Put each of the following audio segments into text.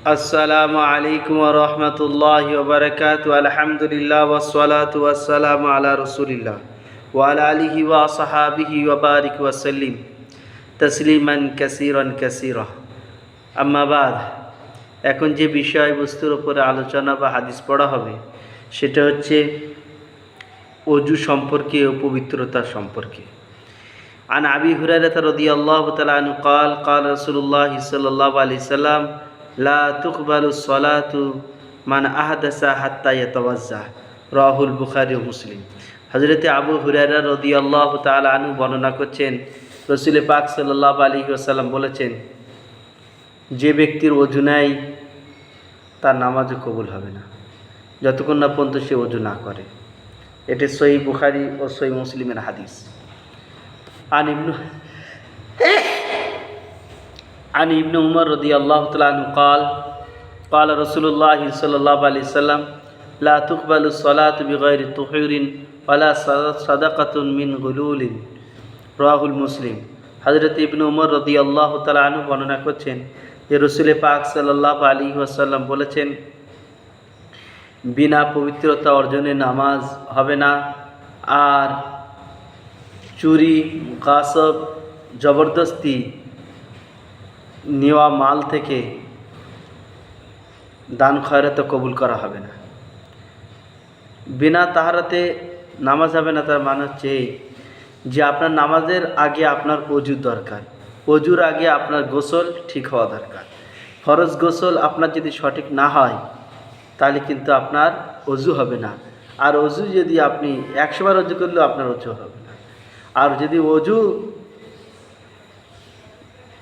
আসসালামু আলাইকুম ওয়া রাহমাতুল্লাহি ওয়া বারাকাতুহু। আলহামদুলিল্লাহ ওয়াসসালাতু ওয়াসসালামু আলা রাসূলিল্লাহ ওয়া আলা আলিহি ওয়া আসহাবিহি ওয়া বারিক ওয়া সাল্লিম তাসলিমান কাসীরান কাসীরা। আম্মা বাদ, এখন যে বিষয়বস্তুর উপরে আলোচনা বা হাদিস পড়া হবে সেটা হচ্ছে ওযু সম্পর্কে ও পবিত্রতা সম্পর্কে। আন আবি হুরায়রা রাদিয়াল্লাহু তাআলা আনহু قال قال رسول الله صلى الله عليه وسلم লা তুকবালু সলাতু মান আহদাসা হাত্তা ইয়াতাওয়াজ্জা, রাহুল বুখারী ও মুসলিম। হযরতে আবু হুরায়রা রাদিয়াল্লাহু তাআলা আনহু বর্ণনা করছেন, রাসূল পাক সাল্লাল্লাহু আলাইহি ওয়াসাল্লাম বলেছেন, যে ব্যক্তির ওযু নাই তার নামাজও কবুল হবে না যতক্ষণ না পর্যন্ত সে ওযু না করে। এটি সহিহ বুখারী ও সহিহ মুসলিমের হাদিস। عن ابن عمر رضي الله تعالى عنه قال قال رسول الله صلى الله عليه وسلم لا تقبل الصلاة بغير طهور ولا صدقة من غلول, রাহুল মুসলিম। হযরত ইবনে উমর রাদিয়াল্লাহু তাআলা আনহু বর্ণনা করছেন যে রাসূল পাক সাল্লাল্লাহু আলাইহি ওয়াসাল্লাম বলেছেন, বিনা পবিত্রতা অর্জনে নামাজ হবে না, আর চুরি, গাসব, জবরদস্তি নেওয়া মাল থেকে দান খয়রাত কবুল করা হবে না। বিনা তাহারাতে নামাজ হবে না, তার মানে হচ্ছে এই যে আপনার নামাজের আগে আপনার ওযু দরকার, ওযুর আগে আপনার গোসল ঠিক হওয়া দরকার। ফরজ গোসল আপনার যদি সঠিক না হয় তাহলে কিন্তু আপনার ওযু হবে না। আর ওযু যদি আপনি 100 বার ওযু করলেও আপনার ওযু হবে না। আর যদি ওযু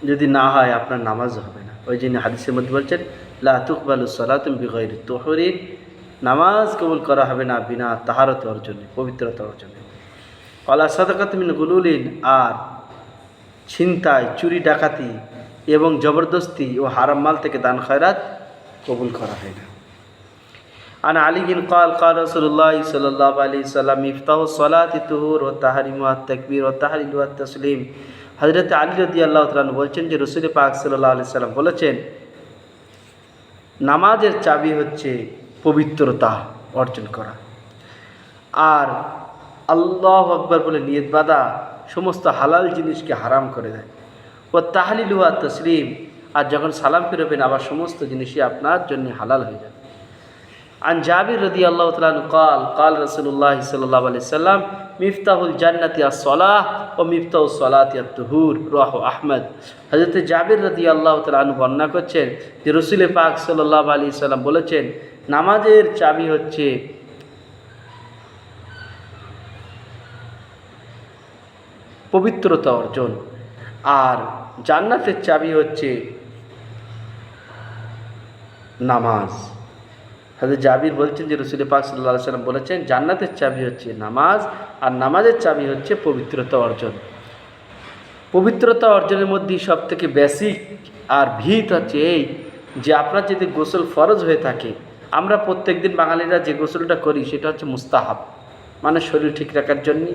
যদি না হয় আপনার নামাজ হবে না। ওই জন্য হাদিসের মধ্যে বলছেন লা তুকবালু সলাতু বিগাইরি তুহুরিন, নামাজ কবুল করা হবে না বিনা তাহারত অর্জনে, পবিত্রতা অর্জনে। ওয়ালা সাদাকাতু মিন গুলুলিন, আর ছিনতাই, চুরি, ডাকাতি এবং জবরদস্তি ও হারাম মাল থেকে দান খয়রাত কবুল করা হয় না। আন আলী বিন قال قال رسول الله صلى الله عليه وسلم مفتاح الصلاة الطهور والتحريم والتكبير والتهليل والتسليم। হযরত আলী রাদিয়াল্লাহু তাআলা আনহু বলছেন যে রাসূল পাক সাল্লাল্লাহু আলাইহি সাল্লাম বলেছেন, নামাজের চাবি হচ্ছে পবিত্রতা অর্জন করা, আর আল্লাহু আকবার বলে নিয়ত বাঁধা সমস্ত হালাল জিনিসকে হারাম করে দেয়। ও তাহলিল ওয়া তাসলিম, আর যখন সালাম ফিরবেন আবার সমস্ত জিনিসই আপনার জন্য হালাল হয়ে যাবে। আন জাবির রাদিয়াল্লাহু তাআলা আনহু قال قال رسول الله صلى الله عليه وسلم মিফতাহুল জান্নাতি আস-সালাহ ও মিফতাহুস সালাতি আত-তুহুর, রাহু আহমদ। হযরত জাবির রাদিয়াল্লাহু তাআলা আনহু বর্ণনা করছেন যে রাসূল পাক সাল্লাল্লাহু আলাইহি সাল্লাম বলেছেন, নামাজের চাবি হচ্ছে পবিত্রতা অর্জন, আর জান্নাতের চাবি হচ্ছে নামাজ। হযরত জাবির বলছেন যে রাসূল পাক সাল্লাল্লাহু আলাইহি সাল্লাম বলেছেন, জান্নাতের চাবি হচ্ছে নামাজ, আর নামাজের চাবি হচ্ছে পবিত্রতা অর্জন। পবিত্রতা অর্জনের মধ্যে সবথেকে বেসিক আর ভিত হচ্ছে এই যে আপনার যদি গোসল ফরজ হয়ে থাকে, আমরা প্রত্যেকদিন বাঙালিরা যে গোসলটা করি সেটা হচ্ছে মুস্তাহাব, মানে শরীর ঠিক রাখার জন্য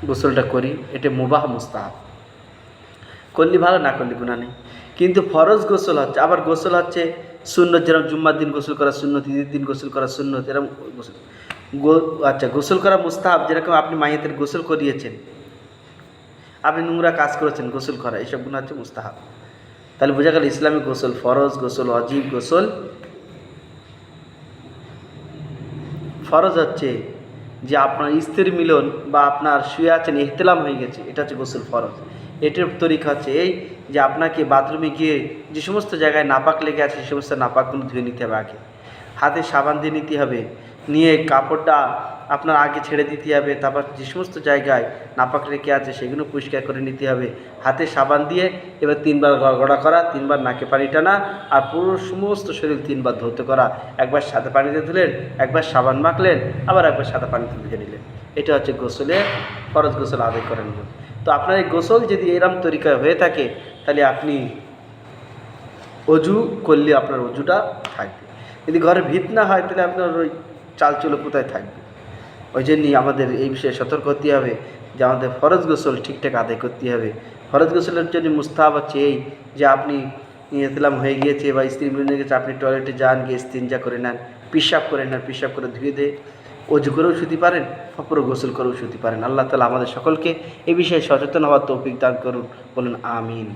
গোসলটা করি, এটা মুবাহ মুস্তাহাব, করলে ভালো, না করলে গুনাহ নেই। কিন্তু ফরজ গোসল হচ্ছে, আবার গোসল হচ্ছে সুন্নত, যেরকম জুম্মার দিন গোসল করা সুন্নত, ঈদের দিন গোসল করা সুন্নত, এরকম গোসল আচ্ছা গোসল করা মুস্তাহাব, যেরকম আপনি মাইয়াতের গোসল করিয়েছেন, আপনি নোংরা কাজ করেছেন, গোসল করা, এইসব গুণ হচ্ছে মুস্তাহাব। তাহলে বোঝা গেল ইসলামিক গোসল ফরজ, গোসল ওয়াজিব, গোসল ফরজ হচ্ছে যে আপনার স্ত্রীর মিলন বা আপনার শুয়ে আছেন ইহতিলাম হয়ে গেছে, এটা হচ্ছে গোসল ফরজ। এটার তরিকা হচ্ছে এই যে আপনাকে বাথরুমে গিয়ে যে সমস্ত জায়গায় নাপাক লেগে আছে সে সমস্ত নাপাকগুলো ধুয়ে নিতে হবে, আগে হাতে সাবান দিয়ে নিতে হবে, নিয়ে কাপড়টা আপনার আগে ছেড়ে দিতে হবে, তারপর যে সমস্ত জায়গায় নাপাক লেগে আছে সেগুলো পরিষ্কার করে নিতে হবে হাতে সাবান দিয়ে। এবার 3 বার গড়গড়া করা, 3 বার নাকে পানি টানা, আর পুরো সমস্ত শরীর 3 বার ধৌত করা। একবার সাদা পানিতে ধুলেন, একবার সাবান মাখলেন, আবার একবার সাদা পানিতে ধুয়ে নিলেন। এটা হচ্ছে গোসলে ফরজ, গোসল আদায় করে নিলেন। তো আপনার এই গোসল যদি এরম তরিকায় হয়ে থাকে তাহলে আপনি অজু করলে আপনার অজুটা থাকবে। যদি ঘরে ভিত না হয় তাহলে আপনার ওই চালচুলো কোথায় থাকবে। ওই জন্যই আমাদের এই বিষয়ে সতর্ক হতে হবে যে আমাদের ফরজ গোসল ঠিকঠাক আদায় করতে হবে। ফরজ গোসলের জন্য মুস্তাহাব হচ্ছে এই যে আপনি নিয়েছিলাম হয়ে গিয়েছে বা স্ত্রী মনে গেছে, আপনি টয়লেটে যান, গিয়ে ইস্তিনজা করে নেন, পেশাব করে নেন, পেশাব করে ধুয়ে দিয়ে অজু করেও শুতে পারেন, অপর গোসল করেও শুতে পারেন। আল্লাহ তাআলা আমাদের সকলকে এ বিষয়ে সচেতন হওয়ার তৌফিক দান করুন, বলুন আমিন।